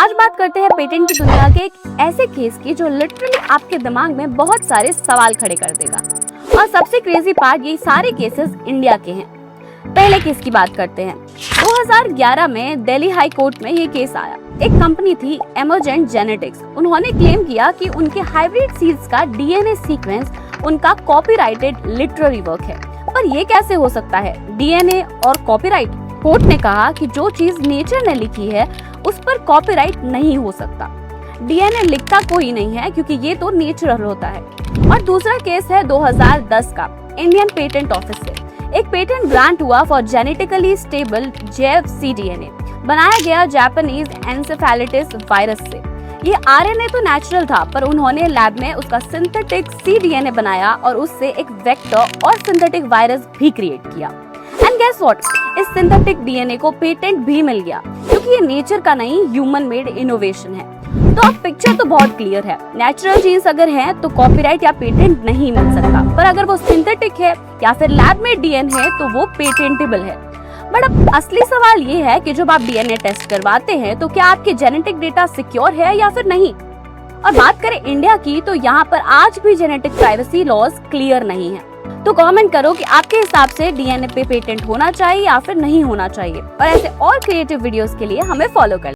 आज बात करते हैं पेटेंट की दुनिया के एक ऐसे केस की जो लिटरली आपके दिमाग में बहुत सारे सवाल खड़े कर देगा। और सबसे क्रेजी पार्ट, ये सारे केसेस इंडिया के हैं। पहले केस की बात करते हैं। 2011 में दिल्ली हाई कोर्ट में ये केस आया। एक कंपनी थी एमर्जेंट जेनेटिक्स। उन्होंने क्लेम किया कि उनके हाइब्रिड सीड्स का डीएनए सीक्वेंस उनका कॉपीराइटेड लिटरेरी वर्क है। पर ये कैसे हो सकता है, डीएनए और कॉपीराइट? कोर्ट ने कहा कि जो चीज नेचर ने लिखी है उस पर कॉपीराइट नहीं हो सकता। डीएनए लिखता कोई नहीं है क्योंकि ये तो नेचुरल होता है। और दूसरा केस है 2010 का, इंडियन पेटेंट ऑफिस से एक पेटेंट ग्रांट हुआ फॉर जेनेटिकली स्टेबल जैव cDNA। बनाया गया जापानीज एन्सेफेलाइटिस वायरस से। ये आरएनए तो नेचुरल था, पर उन्होंने लैब में उसका सिंथेटिक cDNA बनाया और उससे एक वेक्टर और सिंथेटिक वायरस भी क्रिएट किया। एंड गेस व्हाट, इस सिंथेटिक डीएनए को पेटेंट भी मिल गया क्योंकि ये नेचर का नहीं, ह्यूमन मेड इनोवेशन है। तो अब पिक्चर तो बहुत क्लियर है। नेचुरल जीन्स अगर हैं तो कॉपीराइट या पेटेंट नहीं मिल सकता, पर अगर वो सिंथेटिक है या फिर लैब में डीएनए है तो वो पेटेंटेबल है। बट अब असली सवाल ये है कि जब आप डीएनए टेस्ट करवाते हैं तो क्या आपके जेनेटिक डेटा सिक्योर है या फिर नहीं। और बात करें इंडिया की, तो यहाँ पर आज भी जेनेटिक प्राइवेसी लॉज क्लियर नहीं है। तो कमेंट करो कि आपके हिसाब से डीएनए पे पेटेंट होना चाहिए या फिर नहीं होना चाहिए। और ऐसे और क्रिएटिव वीडियोस के लिए हमें फॉलो कर